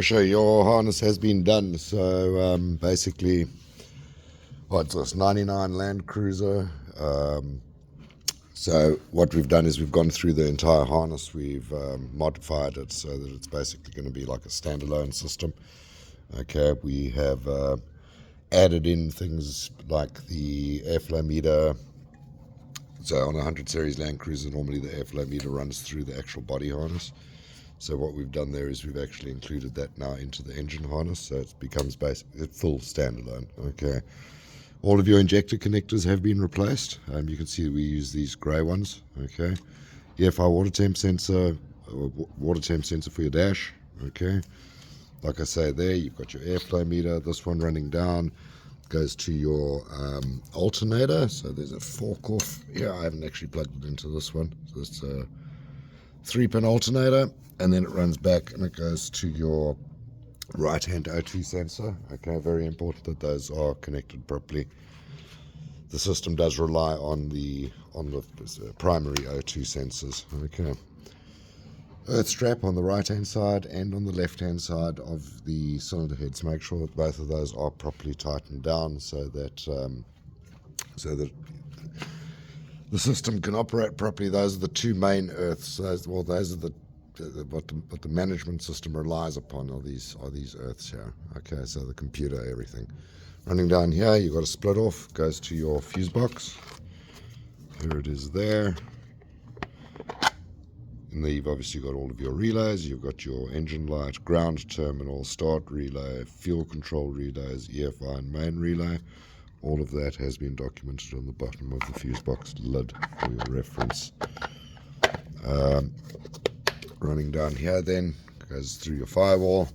For sure, your harness has been done. So basically, what's this, 99 Land Cruiser. So what we've done is we've gone through the entire harness. We've modified it so that it's basically going to be like a standalone system. Okay, we have added in things like the airflow meter. So on a 100 series Land Cruiser, normally the airflow meter runs through the actual body harness. So what we've done there is we've actually included that now into the engine harness, so it becomes basically full standalone. Okay. All of your injector connectors have been replaced. You can see we use these grey ones. Okay. EFI water temp sensor, for your dash. Okay. Like I say there, you've got your airflow meter. This one running down goes to your alternator. So there's a fork off. Yeah, I haven't actually plugged it into this one. So it's a 3-pin alternator, and then it runs back and it goes to your right hand O2 sensor. Okay, very important that those are connected properly. The system does rely on the primary O2 sensors. Okay. Earth strap on the right hand side and on the left hand side of the cylinder heads. Make sure that both of those are properly tightened down so that the system can operate properly. Those are the two main earths. Those are what the management system relies upon are these earths here. Okay, so the computer, everything. Running down here, you've got a split off, goes to your fuse box. Here it is there. And then you've obviously got all of your relays. You've got your engine light, ground terminal, start relay, fuel control relays, EFI and main relay. All of that has been documented on the bottom of the fuse box lid for your reference. Running down here then, goes through your firewall.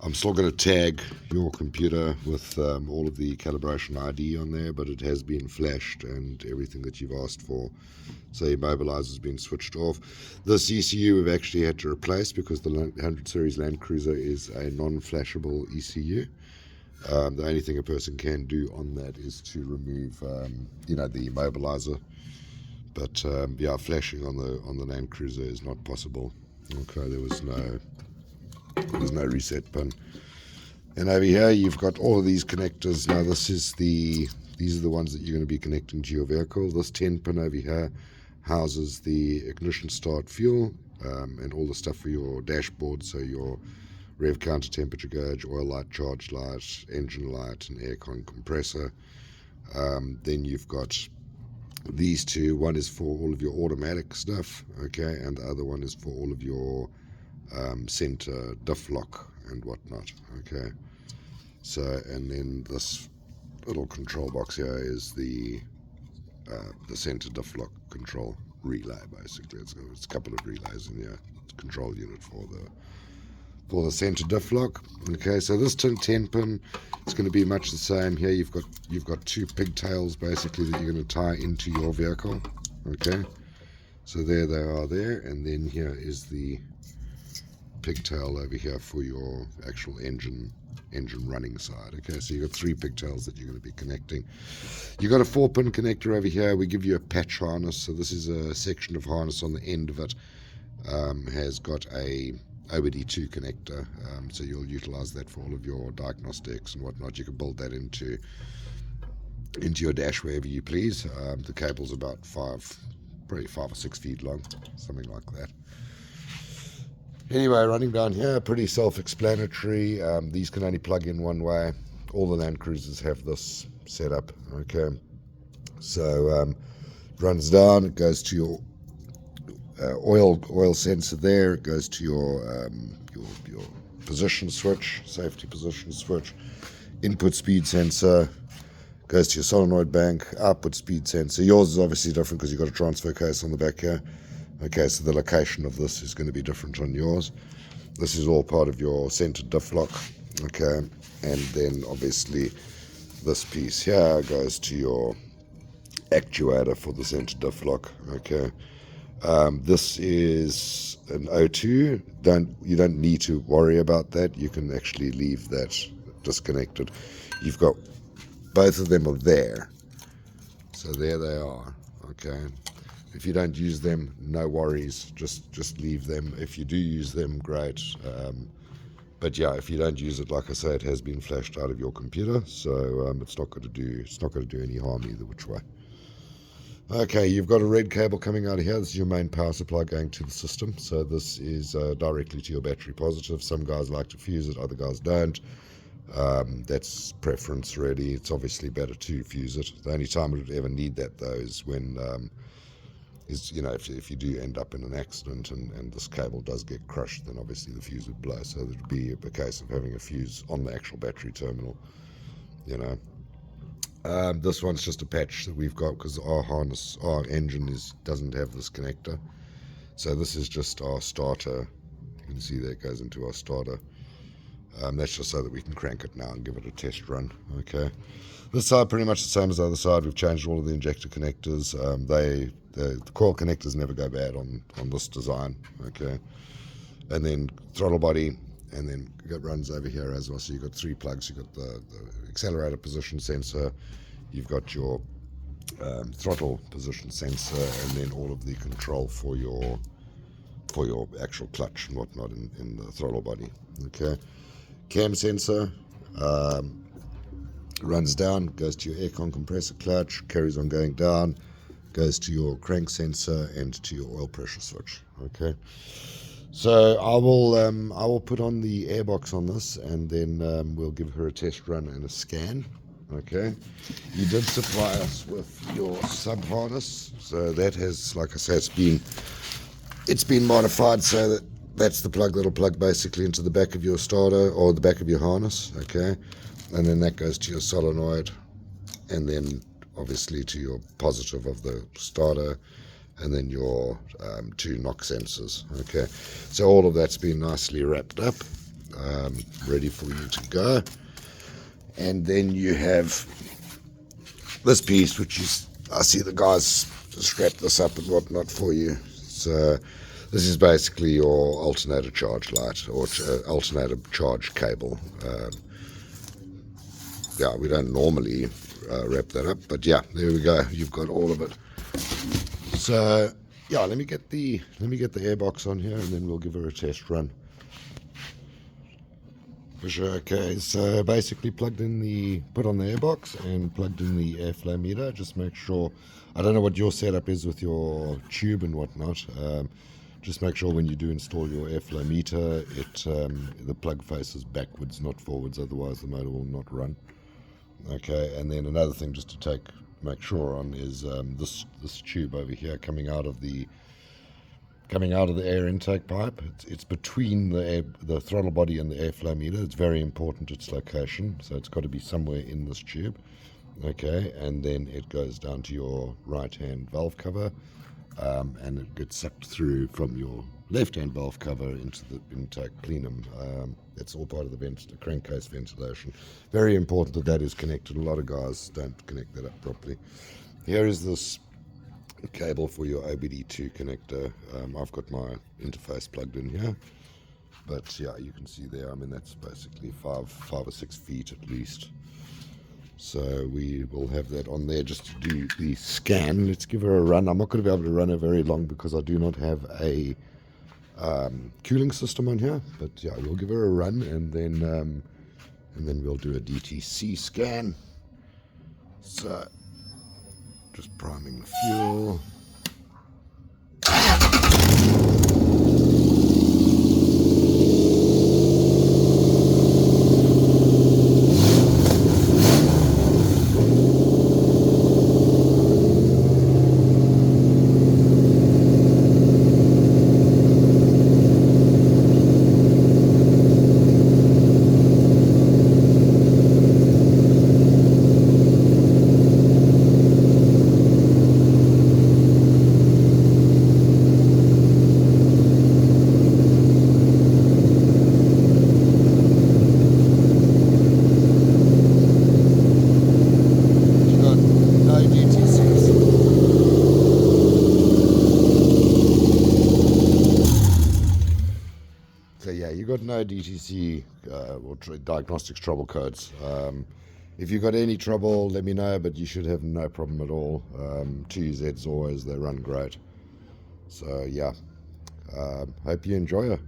I'm still going to tag your computer with all of the calibration ID on there, but it has been flashed and everything that you've asked for. So your immobilizer has been switched off. This ECU we've actually had to replace because the 100 series Land Cruiser is a non-flashable ECU. The only thing a person can do on that is to remove, the immobilizer. But yeah, flashing on the Land Cruiser is not possible. Okay, there was no reset pin. And over here you've got all of these connectors. Now these are the ones that you're going to be connecting to your vehicle. This 10 pin over here houses the ignition start fuel and all the stuff for your dashboard, so your rev counter, temperature gauge, oil light, charge light, engine light, and aircon compressor. Then you've got these two. One is for all of your automatic stuff, okay, and the other one is for all of your center diff lock and whatnot. Okay, so and then this little control box here is the center diff lock control relay. Basically, it's a couple of relays in here. It's a control unit for the center diff lock. Okay, so this 10 pin is going to be much the same. Here you've got two pigtails basically that you're going to tie into your vehicle. Okay, so there they are there, and then here is the pigtail over here for your actual engine running side. Okay, so you've got 3 pigtails that you're going to be connecting. You've got a 4-pin connector over here. We give you a patch harness, so this is a section of harness on the end of it. Has got a OBD2 connector, so you'll utilize that for all of your diagnostics and whatnot. You can build that into your dash wherever you please. The cable's about probably 5 or 6 feet long, something like that. Anyway, running down here, pretty self-explanatory. These can only plug in one way. All the Land Cruisers have this setup. Okay, so it runs down. It goes to your oil sensor there. It goes to your position switch, safety position switch, input speed sensor. Goes to your solenoid bank, output speed sensor. Yours is obviously different because you've got a transfer case on the back here. Okay, so the location of this is going to be different on yours. This is all part of your center diff lock. Okay, and then obviously this piece here goes to your actuator for the center diff lock. Okay, this is an O2. You don't need to worry about that. You can actually leave that disconnected. You've got both of them are there, so there they are. Okay, If you don't use them, no worries, just leave them. If you do use them, great. But yeah, if you don't use it, like I say, it has been flashed out of your computer, so it's not going to do any harm either which way. Okay, you've got a red cable coming out of here. This is your main power supply going to the system. So this is directly to your battery positive. Some guys like to fuse it, other guys don't. That's preference really. It's obviously better to fuse it. The only time it would ever need that though is when if you do end up in an accident and this cable does get crushed, then obviously the fuse would blow. So it would be a case of having a fuse on the actual battery terminal, This one's just a patch that we've got because our engine doesn't have this connector. So this is just our starter. You can see that it goes into our starter. That's just so that we can crank it now and give it a test run. Okay. This side pretty much the same as the other side. We've changed all of the injector connectors. The coil connectors never go bad on this design. Okay. And then throttle body, and then it runs over here as well. So you've got 3 plugs. You've got the accelerator position sensor. You've got your throttle position sensor, and then all of the control for your actual clutch and whatnot in the throttle body. Okay. Cam sensor runs down, goes to your aircon compressor clutch, carries on going down, goes to your crank sensor and to your oil pressure switch. Okay. So I will put on the airbox on this, and then we'll give her a test run and a scan. Okay. You did supply us with your sub harness, so that has, like I say, it's been modified so that that's the plug that'll plug basically into the back of your starter or the back of your harness. Okay. And then that goes to your solenoid, and then obviously to your positive of the starter, and then your 2 knock sensors. Okay, so all of that's been nicely wrapped up, ready for you to go. And then you have this piece, which is, I see the guys strap this up and whatnot for you. So this is basically your alternator charge light or alternator charge cable. Yeah, we don't normally wrap that up, but yeah, there we go. You've got all of it. So yeah, let me get the airbox on here, and then we'll give her a test run. For sure. Okay, so basically put on the airbox and plugged in the airflow meter. Just make sure, I don't know what your setup is with your tube and whatnot. Just make sure when you do install your airflow meter, the plug faces backwards, not forwards, otherwise the motor will not run. Okay, and then another thing just to make sure on is this tube over here coming out of the air intake pipe. It's between the throttle body and the airflow meter. It's very important, its location, so it's got to be somewhere in this tube. Okay, and then it goes down to your right hand valve cover, and it gets sucked through from your left hand valve cover into the intake plenum. That's all part of the crankcase ventilation. Very important that is connected. A lot of guys don't connect that up properly. Here is this cable for your OBD2 connector. I've got my interface plugged in here, but yeah, you can see there, I mean, that's basically 5 or 6 feet at least. So we will have that on there just to do the scan. Let's give her a run. I'm not going to be able to run her very long because I do not have a cooling system on here, but yeah, we'll give her a run, and then we'll do a DTC scan. So just priming the fuel. So yeah, you got no DTC or diagnostics trouble codes. If you've got any trouble, let me know, but you should have no problem at all. 2Zs always, they run great. So yeah, hope you enjoy it.